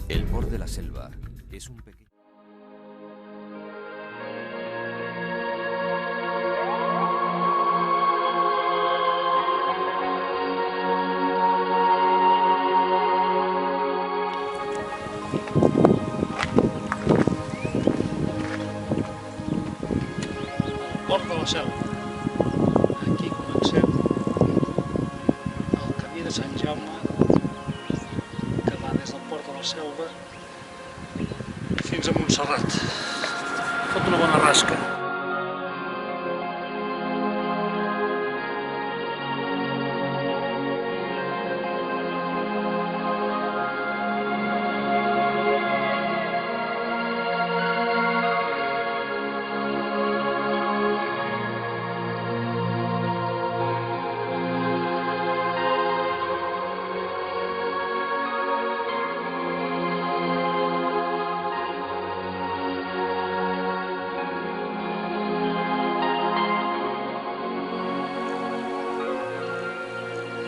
El Port de la Selva es un pequeño... Port de la Selva. Aquí comencem el camí de Sant Jaume, que va des del Port de la Selva fins a Montserrat. Fot una bona rasca.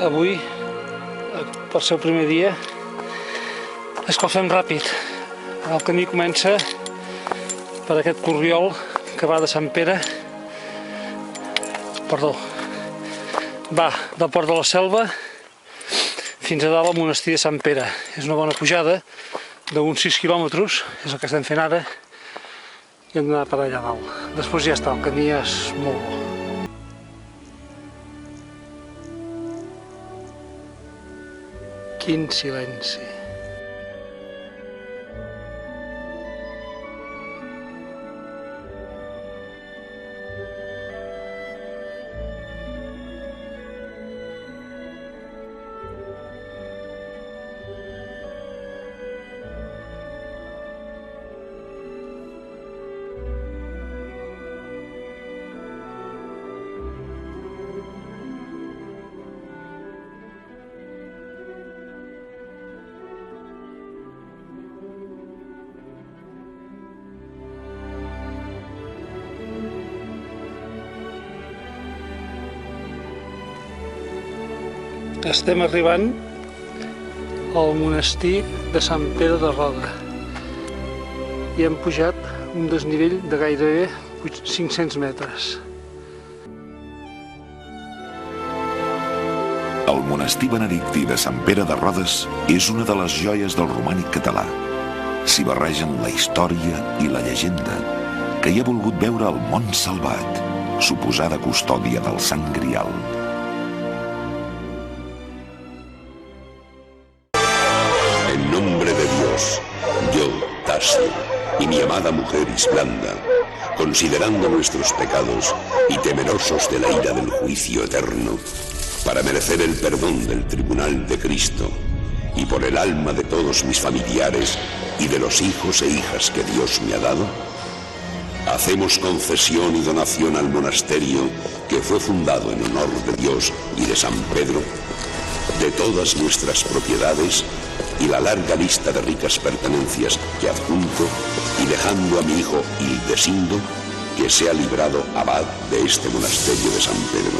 Avui, per ser el primer dia, és que el fem ràpid. El camí comença per aquest corriol que va de Sant Pere, va del Port de la Selva fins a dalt al monestir de Sant Pere. És una bona pujada d'uns 6 quilòmetres, és el que estem fent ara, i hem d'anar per allà dalt. Després ja està, el camí és molt bo. Quin silenci. Estem arribant al monestir de Sant Pere de Roda i hem pujat un desnivell de gairebé 500 metres. El monestir benedictí de Sant Pere de Rodes és una de les joies del romànic català. S'hi barregen la història i la llegenda que hi ha volgut veure el món salvat, suposada custòdia del Sant Grial. Yo, Tasio, y mi amada mujer Isblanda, considerando nuestros pecados y temerosos de la ira del juicio eterno, para merecer el perdón del tribunal de Cristo y por el alma de todos mis familiares y de los hijos e hijas que Dios me ha dado, hacemos concesión y donación al monasterio que fue fundado en honor de Dios y de San Pedro, de todas nuestras propiedades y la larga lista de ricas pertenencias que adjunto, y dejando a mi hijo Hildesindo, que sea librado abad de este monasterio de San Pedro.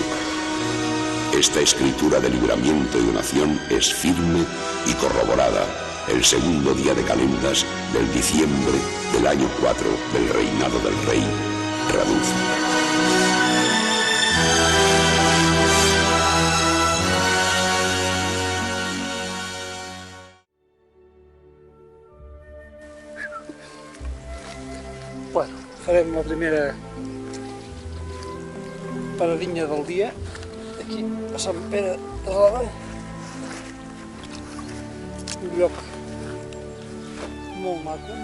Esta escritura de libramiento y donación es firme y corroborada el segundo día de calendas del diciembre del año 4 del reinado del rey Radulfo. Bueno, farem la primera paradinha del dia, aquí a Sant Pere de Roda, un lloc molt maco.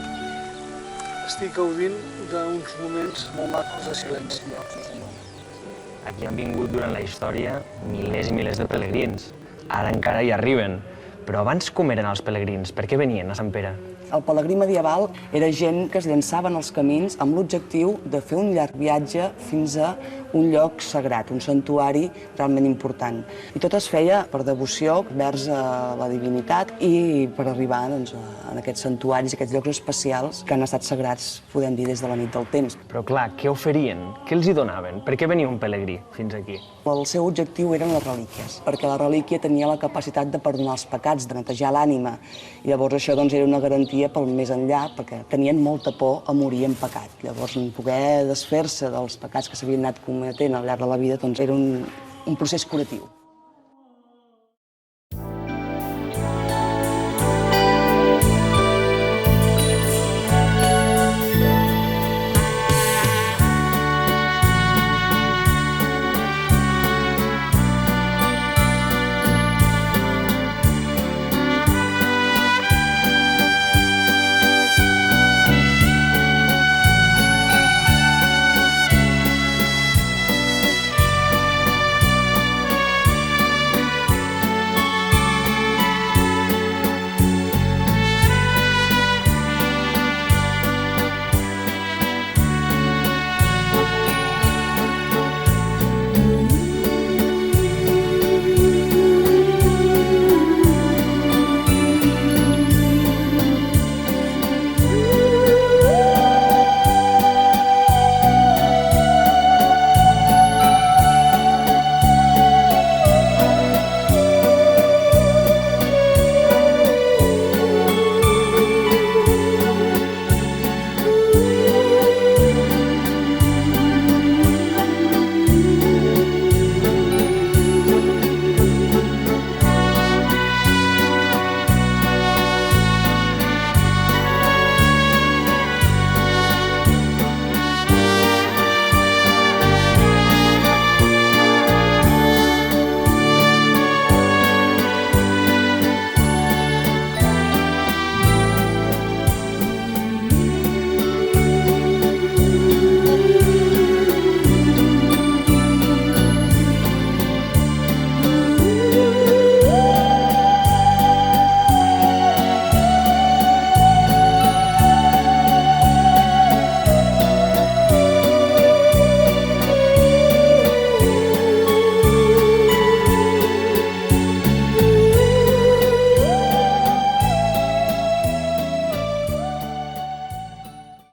Estic gaudint d'uns moments molt macos de silenci. Aquí han vingut durant la història milers i milers de pelegrins. Ara encara hi arriben. Però abans com eren els pelegrins? Per què venien a Sant Pere? El pelegrí medieval era gent que es llançaven als camins amb l'objectiu de fer un llarg viatge fins a un lloc sagrat, un santuari realment important. I tot es feia per devoció vers la divinitat i per arribar a aquests santuaris, aquests llocs especials que han estat sagrats, podem dir, des de la nit del temps. Però clar, què oferien? Què els hi donaven? Per què venia un pelegrí fins aquí? El seu objectiu eren les relíquies, perquè la relíquia tenia la capacitat de perdonar els pecats, de netejar l'ànima. I llavors això era una garantia pel més enllà, perquè tenien molta por a morir en pecat. Llavors, poder desfer-se dels pecats que s'havien anat cometent al llarg de la vida era un procés curatiu.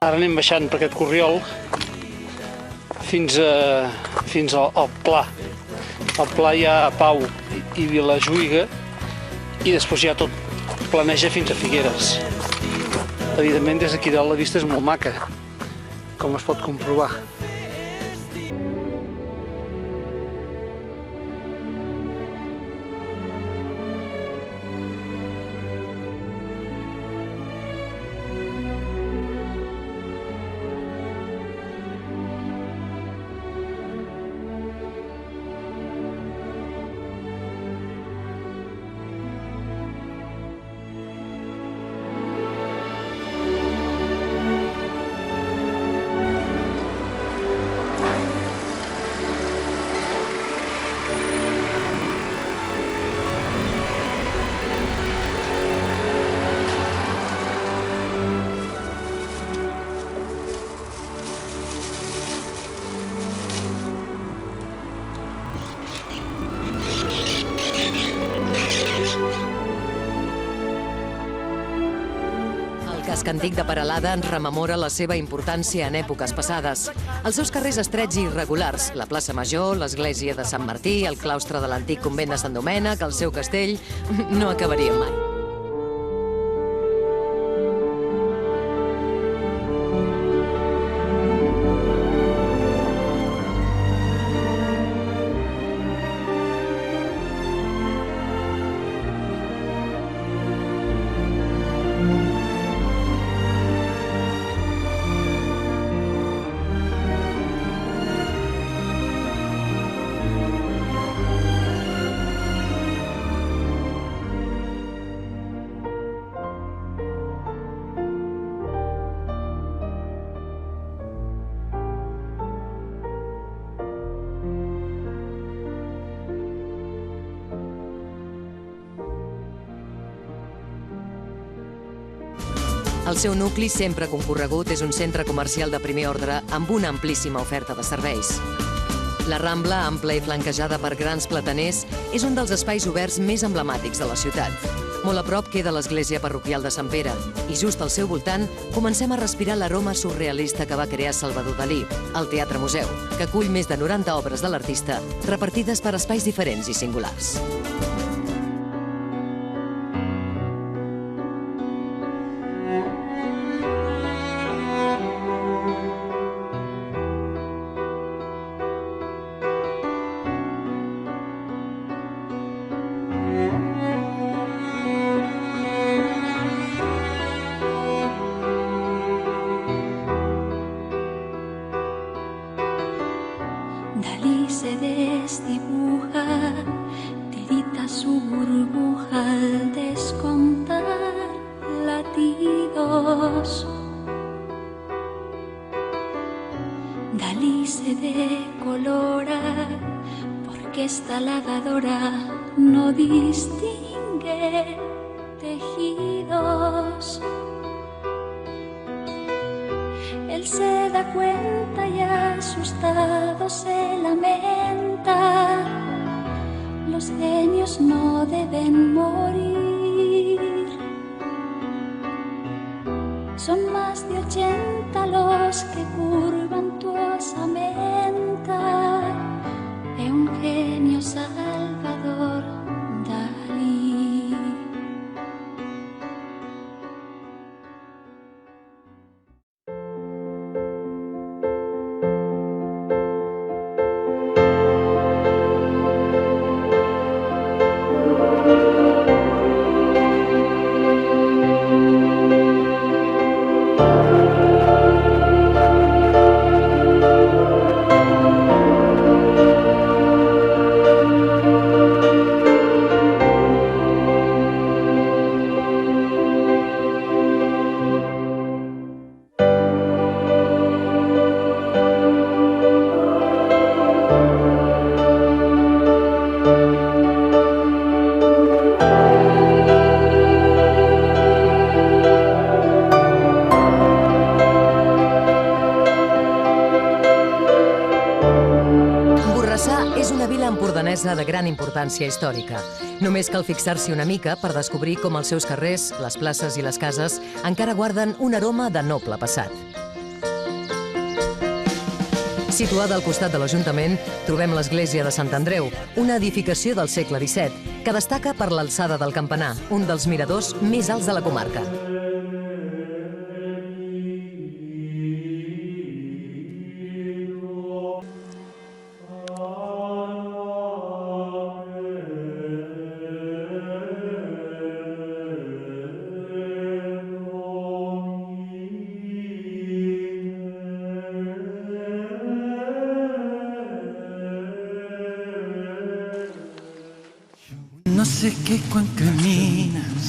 Ara anem baixant per aquest corriol fins al Pla. Al Pla hi ha Pau i Vilajuïga i després ja tot planeja fins a Figueres. Evidentment, des d'aquí dalt la vista és molt maca, com es pot comprovar. El casc antic de Peralada ens rememora la seva importància en èpoques passades. Els seus carrers estrets i irregulars, la plaça Major, l'església de Sant Martí, el claustre de l'antic convent de Sant Domènec, el seu castell, no acabarien mai. El seu nucli, sempre concorregut, és un centre comercial de primer ordre amb una amplíssima oferta de serveis. La Rambla, ampla i flanquejada per grans plataners, és un dels espais oberts més emblemàtics de la ciutat. Molt a prop queda l'església parroquial de Sant Pere i just al seu voltant comencem a respirar l'aroma surrealista que va crear Salvador Dalí, el Teatre Museu, que acull més de 90 obres de l'artista repartides per espais diferents i singulars. Dalí se desdibuja, tirita su burbuja al descontar latidos. Dalí se decolora porque esta lavadora no distingue tejidos. Él se da cuenta y asustado se lamenta. Los genios no deben morir. Son más de 80 los que curvan tu osamenta de un genio Salvador Dalí. empordanesa de gran importància històrica. Només cal fixar-s'hi una mica per descobrir com els seus carrers, les places i les cases encara guarden un aroma de noble passat. Situada al costat de l'Ajuntament, trobem l'església de Sant Andreu, una edificació del segle XVII, que destaca per l'alçada del campanar, un dels miradors més alts de la comarca. No sé què quan camines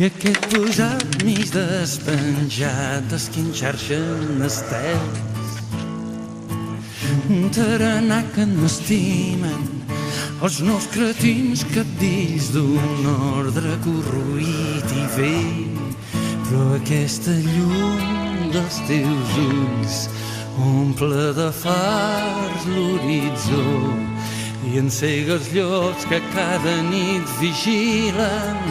i aquest posat mig despenjat esquinxarxen estels. Un tarannà que no estimen els nous cretins capdills d'un ordre corroït i vell. Però aquesta llum dels teus ulls omple de fars l'horitzó i encega els llocs que cada nit vigilen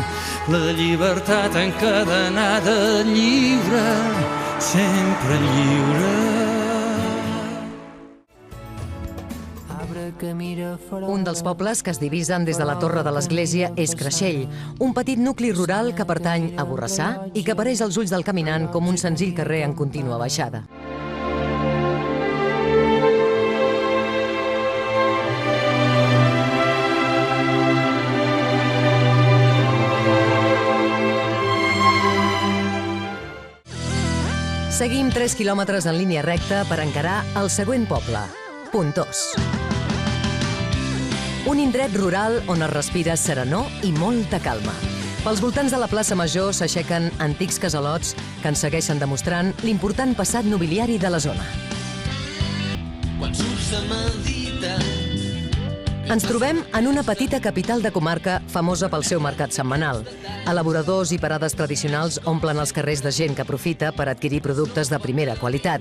la llibertat encadenada lliure, sempre lliure. Un dels pobles que es divisen des de la torre de l'església és Creixell, un petit nucli rural que pertany a Borrassà i que apareix als ulls del caminant com un senzill carrer en contínua baixada. Seguim 3 quilòmetres en línia recta per encarar el següent poble, Pontós. Un indret rural on es respira serenor i molta calma. Pels voltants de la plaça Major s'aixequen antics casalots que ens segueixen demostrant l'important passat nobiliari de la zona. Quan surts a medita Ens trobem en una petita capital de comarca famosa pel seu mercat setmanal. Elaboradors i parades tradicionals omplen els carrers de gent que aprofita per adquirir productes de primera qualitat.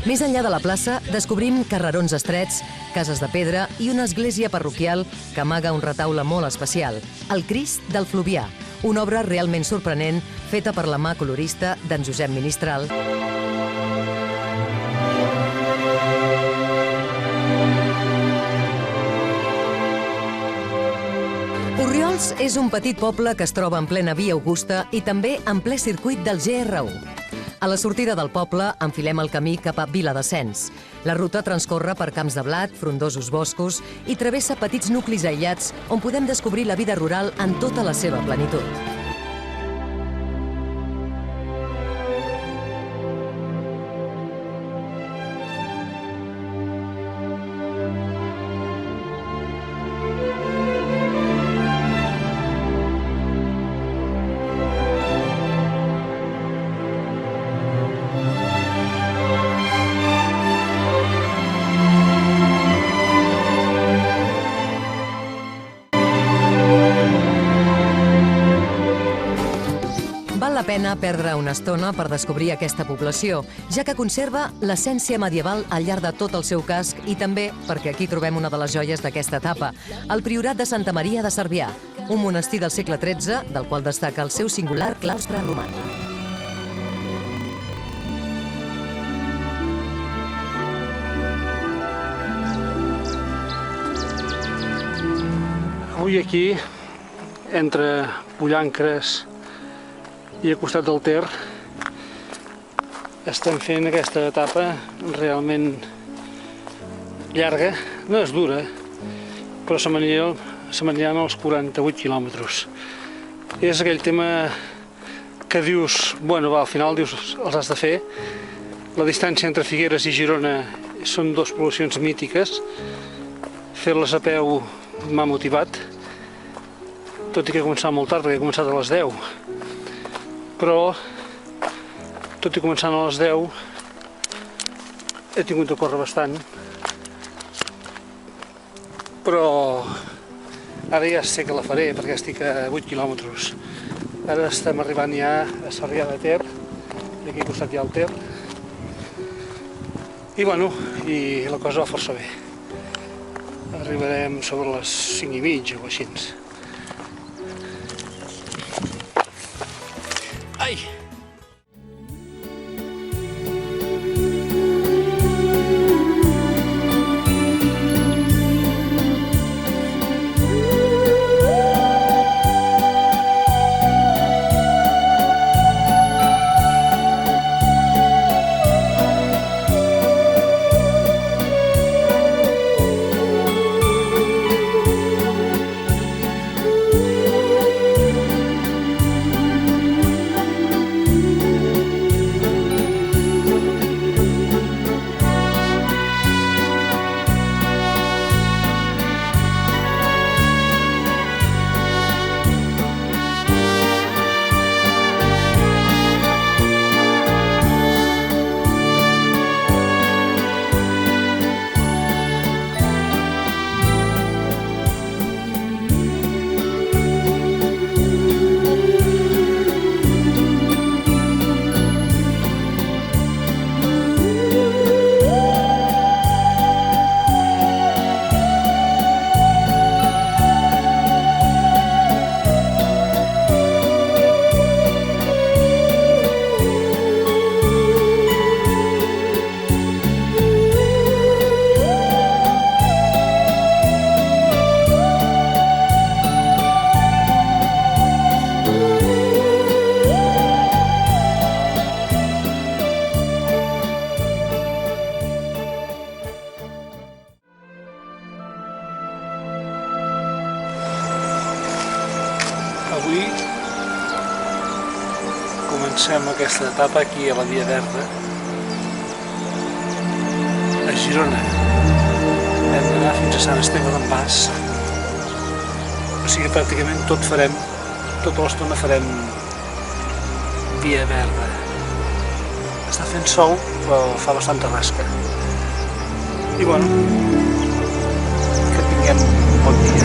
Més enllà de la plaça, descobrim carrerons estrets, cases de pedra i una església parroquial que amaga un retaule molt especial, el Crist del Fluvià, una obra realment sorprenent feta per la mà colorista d'en Josep Ministral. Orriols és un petit poble que es troba en plena Via Augusta i també en ple circuit del GR1. A la sortida del poble enfilem el camí cap a Viladescens. La ruta transcorre per camps de blat, frondosos boscos i travessa petits nuclis aïllats on podem descobrir la vida rural en tota la seva plenitud. Val la pena perdre una estona per descobrir aquesta població, ja que conserva l'essència medieval al llarg de tot el seu casc i també perquè aquí trobem una de les joies d'aquesta etapa, el Priorat de Santa Maria de Cervià, un monestir del segle XIII, del qual destaca el seu singular claustre romànic. Avui aquí, entre Pollancres i al costat del Ter, estem fent aquesta etapa realment llarga, no és dura, però se m'aniran els 48 quilòmetres. És aquell tema que dius, bueno, va, al final dius, els has de fer. La distància entre Figueres i Girona són dues poblacions mítiques. Fer-les a peu m'ha motivat, tot i que he començat molt tard, perquè he començat a les 10. Però, tot i començant a les 10, he tingut de córrer bastant. Però ara ja sé que la faré, perquè estic a 8 quilòmetres. Ara estem arribant ja a Sarrià de Ter, i aquí al costat hi ha el Ter. I bueno, i la cosa va força bé. Arribarem sobre les 5:30 o així. Ai! Avui comencem aquesta etapa aquí a la Via Verda, a Girona. Hem d'anar fins a Sant Esteve d'en Bas. O sigui, pràcticament tota l'estona farem Via Verda. Està fent sol, però fa bastanta rasca. I bueno, que tinguem un bon dia.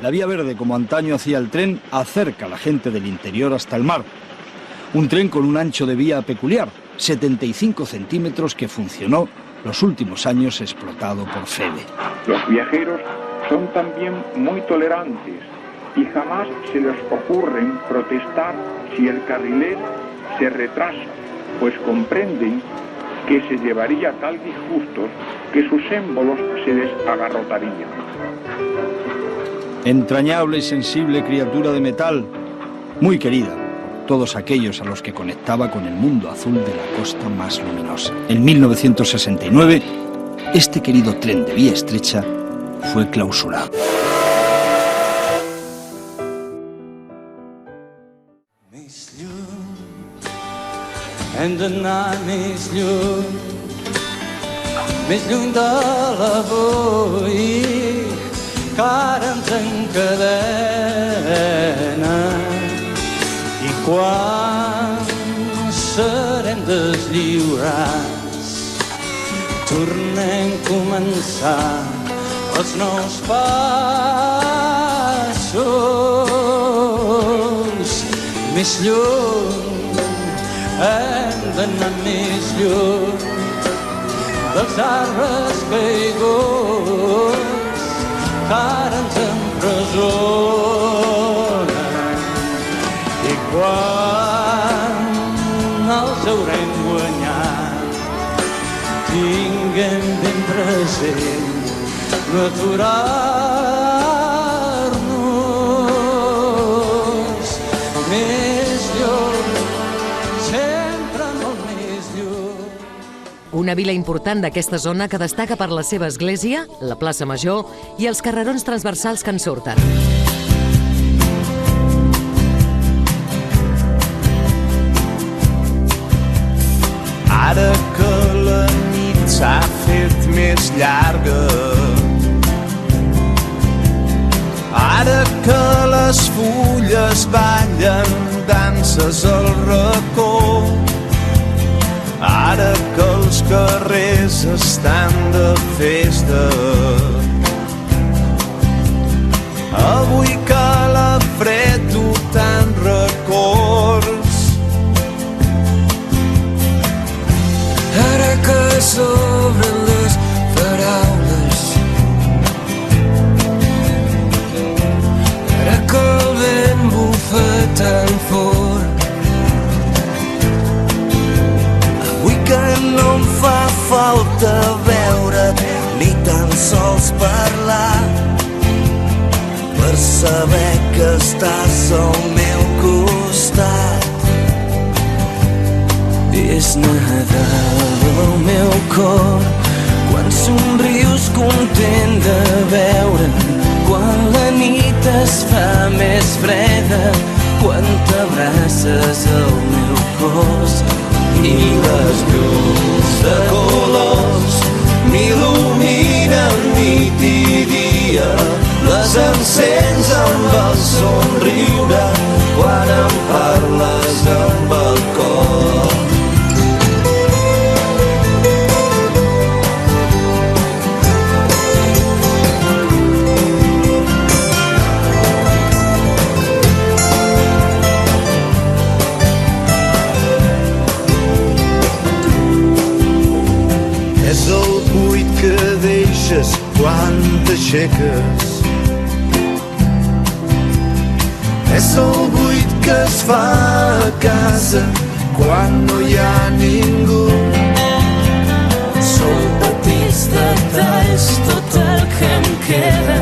La vía verde, como antaño hacía el tren, acerca a la gente del interior hasta el mar. Un tren con un ancho de vía peculiar, 75 centímetros, que funcionó los últimos años explotado por Feve. Los viajeros son también muy tolerantes y jamás se les ocurre protestar si el carrilero se retrasa, pues comprenden que se llevaría tal disgusto que sus émbolos se desagarrotarían. Entrañable y sensible criatura de metal, muy querida por todos aquellos a los que conectaba con el mundo azul de la costa más luminosa. En 1969, este querido tren de vía estrecha fue clausurado. Més lluny de l'avui, que ara ens encadena. I quan serem deslliurats, tornem a començar els nous passos. Més lluny, hem d'anar més lluny dels arbres caiguts que ara ens empresonen. I quan els haurem guanyat, tinguem ben present no aturar-nos més lluny, sempre molt més lluny. Una vila important d'aquesta zona que destaca per la seva església, la plaça Major i els carrerons transversals que en surten. Ara que la nit s'ha fet més llarga, ara que les fulles ballen danses al racó, ara que els carrers estan de festa, avui que la fred du tant records. Ara que s'obren les paraules, ara que el vent bufa tan fort, Avui que no em fa falta veure't ni tan sols parlar, per saber que estàs al meu costat. és Nadal al meu cor, quan somrius content de veure'm, quan la nit es fa més freda, quan t'abraces al meu cos I les llums de colors m'il·luminen nit i dia, les encens amb el somriure quan em parles amb el cor. És el buit que deixes quan t'aixeques, és el buit que es fa a casa quan no hi ha ningú. Són petits detalls tot el que em queda,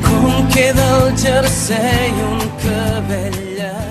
com queda el jersei i un cabell llarg.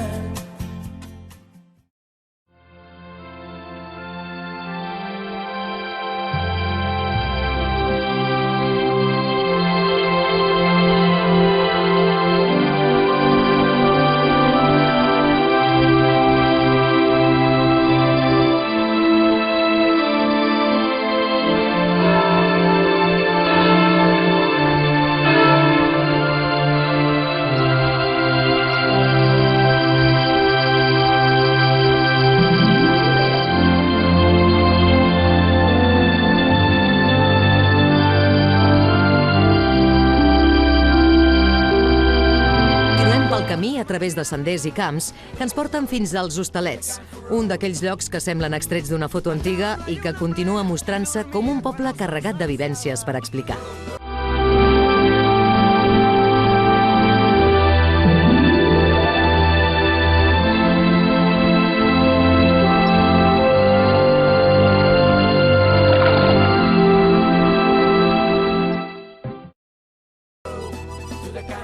A través de senders i camps que ens porten fins als Hostalets, un d'aquells llocs que semblen extrets d'una foto antiga i que continua mostrant-se com un poble carregat de vivències per explicar.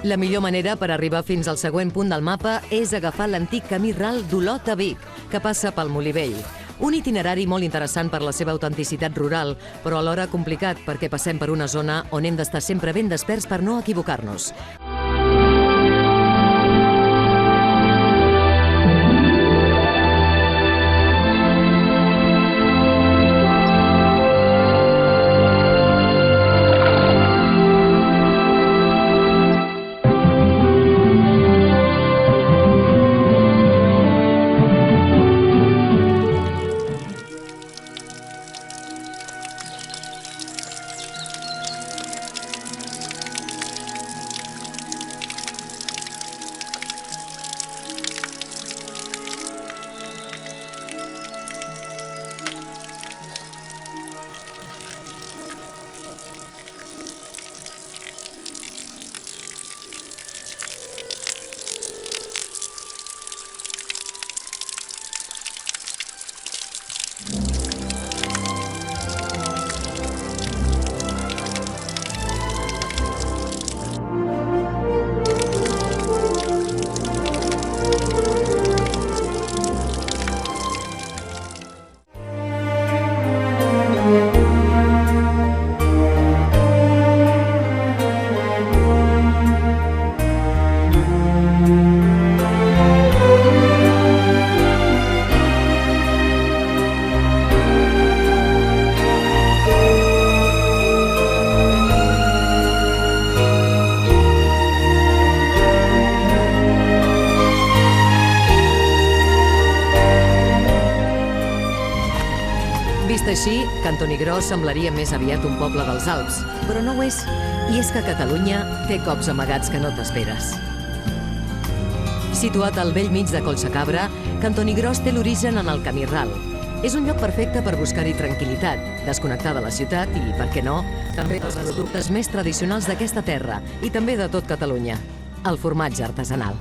La millor manera per arribar fins al següent punt del mapa és agafar l'antic camí ral d'Olot a Vic, que passa pel Molí Vell. Un itinerari molt interessant per la seva autenticitat rural, però alhora complicat perquè passem per una zona on hem d'estar sempre ben desperts per no equivocar-nos. ser així, Cantonigró semblaria més aviat un poble dels Alps, però no ho és. I és que Catalunya té cops amagats que no t'esperes. Situat al bell mig de Collsacabra, Cantonigrós té l'origen en el Camí Ral. És un lloc perfecte per buscar-hi tranquil·litat, desconnectar de la ciutat i, per què no, també dels productes més tradicionals d'aquesta terra i també de tot Catalunya, el formatge artesanal.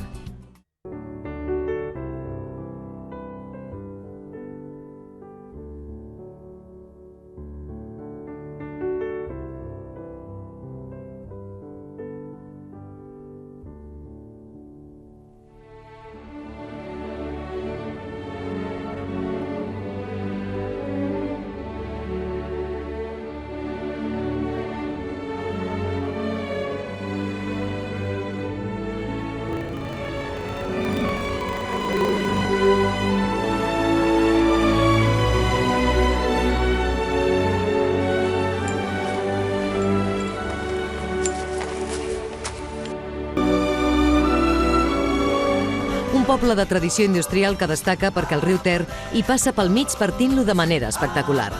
Un poble de tradició industrial que destaca perquè el riu Ter hi passa pel mig partint-lo de manera espectacular.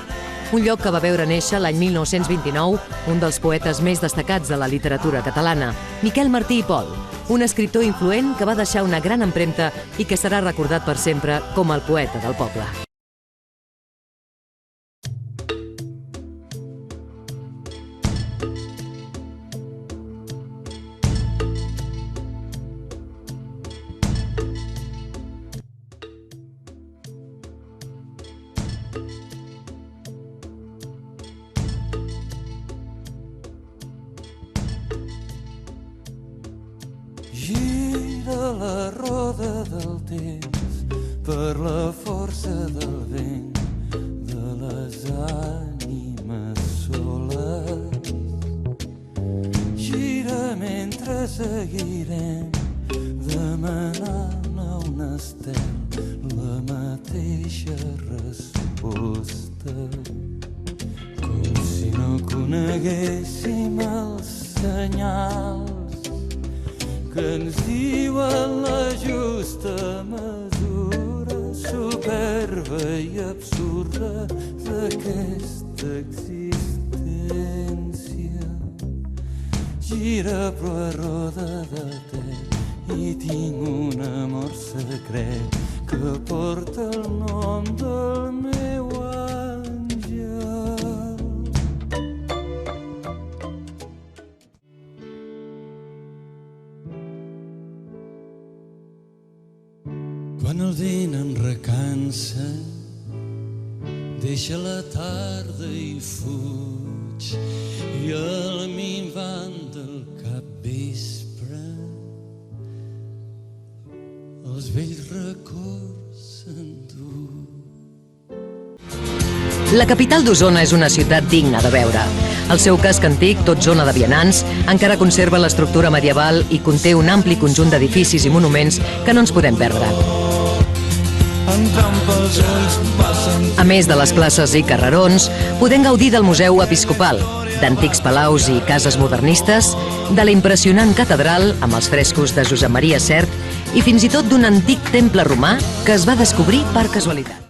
Un lloc que va veure néixer l'any 1929 un dels poetes més destacats de la literatura catalana, Miquel Martí i Pol, un escriptor influent que va deixar una gran empremta i que serà recordat per sempre com el poeta del poble. Gira la roda del temps per la força del vent de les ànimes soles. Gira mentre seguirem demanant a un estel la mateixa resposta. Com si no coneguéssim els senyals que ens diuen la justa mesura superba i absurda d'aquesta existència. Gira però a roda de ter i tinc un amor secret que porta el nom del meu àngel. Quan el vent em recansa, deixa la tarda i fuig, i al minvant del capvespre els vells records s'endú. La capital d'Osona és una ciutat digna de veure. El seu casc antic, tot zona de vianants, encara conserva l'estructura medieval i conté un ampli conjunt d'edificis i monuments que no ens podem perdre. A més de les places i carrerons, podem gaudir del Museu Episcopal, d'antics palaus i cases modernistes, de la impressionant catedral amb els frescos de Josep Maria Sert i fins i tot d'un antic temple romà que es va descobrir per casualitat.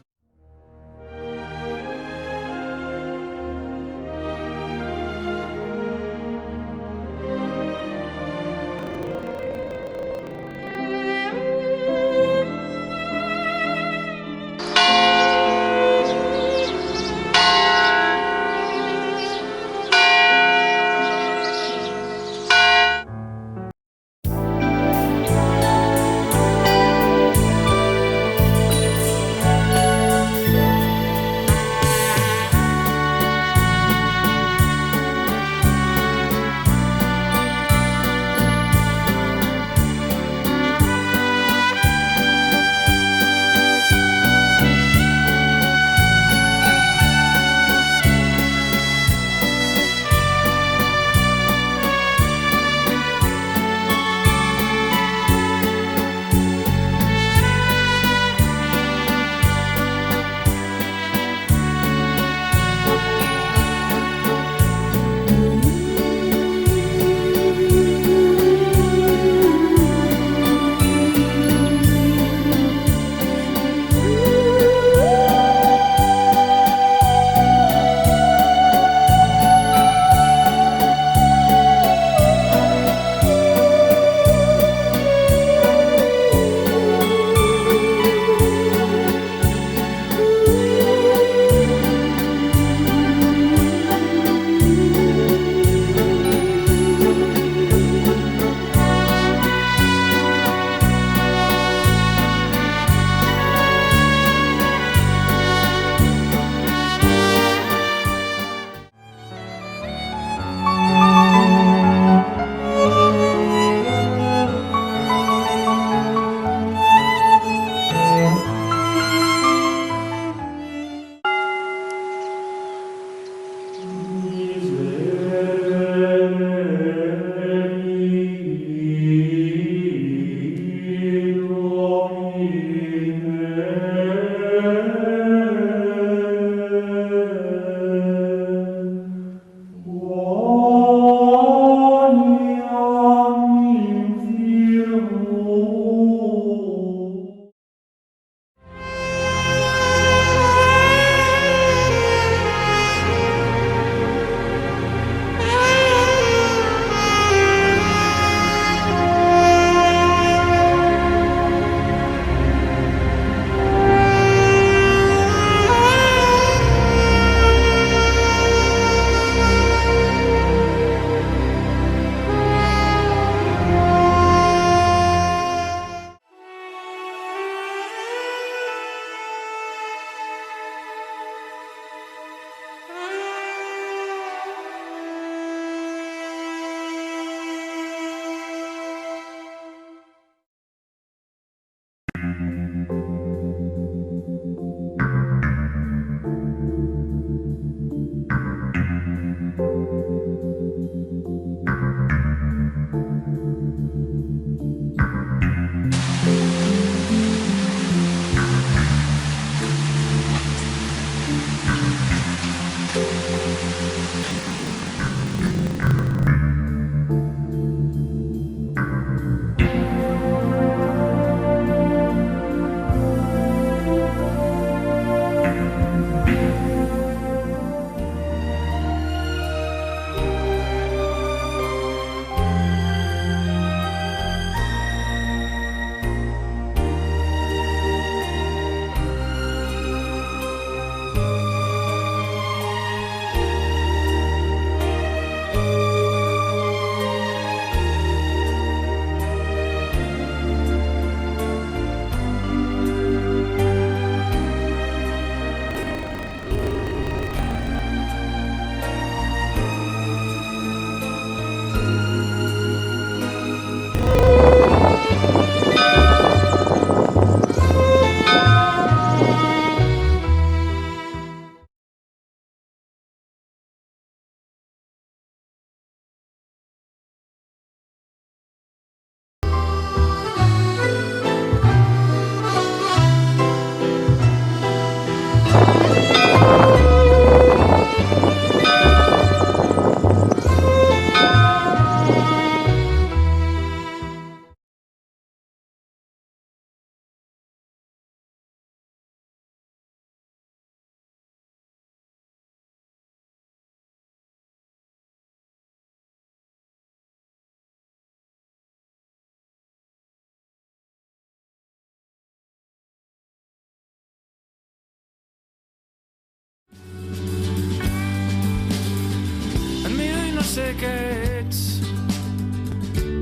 que ets,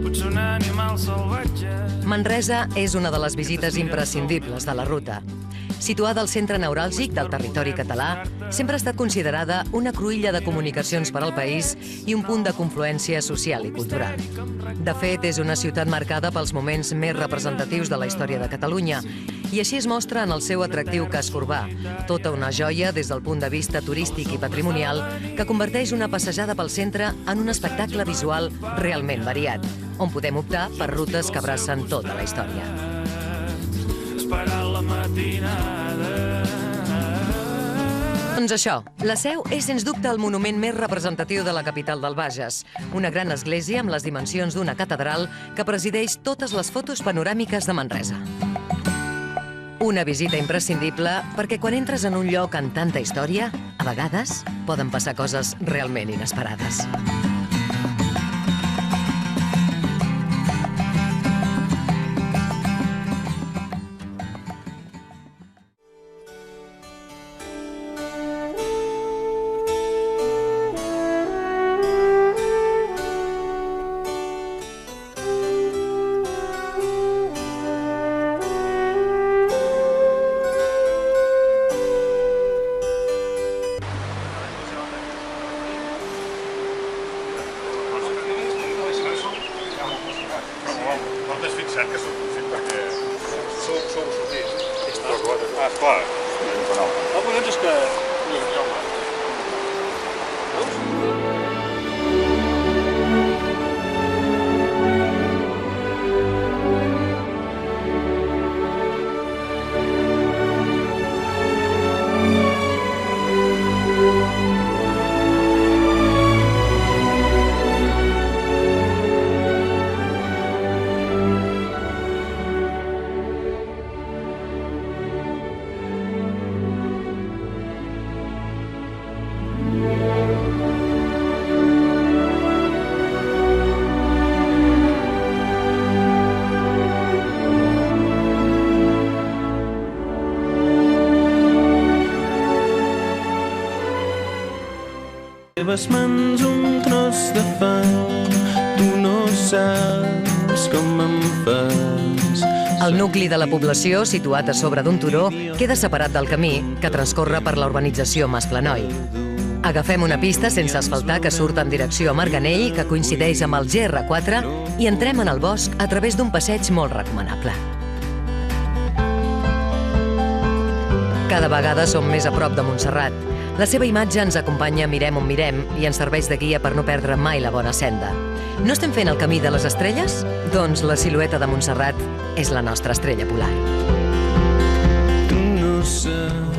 potser un animal salvatge. Manresa és una de les visites imprescindibles de la ruta. Situada al centre neuràlgic del territori català, sempre ha estat considerada una cruïlla de comunicacions per al país i un punt de confluència social i cultural. De fet, és una ciutat marcada pels moments més representatius de la història de Catalunya i així es mostra en el seu atractiu casc urbà, tota una joia des del punt de vista turístic i patrimonial que converteix una passejada pel centre en un espectacle visual realment variat, on podem optar per rutes que abracen tota la història. Doncs això, la Seu és sens dubte el monument més representatiu de la capital del Bages, una gran església amb les dimensions d'una catedral que presideix totes les fotos panoràmiques de Manresa. Una visita imprescindible perquè quan entres en un lloc amb tanta història, a vegades poden passar coses realment inesperades. Teves mans un tros de fang, tu no saps com em fas. El nucli de la població, situat a sobre d'un turó, queda separat del camí que transcorre per la urbanització Mas Planoi. Agafem una pista sense asfaltar que surt en direcció a Marganell, que coincideix amb el GR4, i entrem en el bosc a través d'un passeig molt recomanable. Cada vegada som més a prop de Montserrat. La seva imatge ens acompanya mirem on mirem i ens serveix de guia per no perdre mai la bona senda. No estem fent el camí de les estrelles? Doncs la silueta de Montserrat és la nostra estrella polar. Tu no saps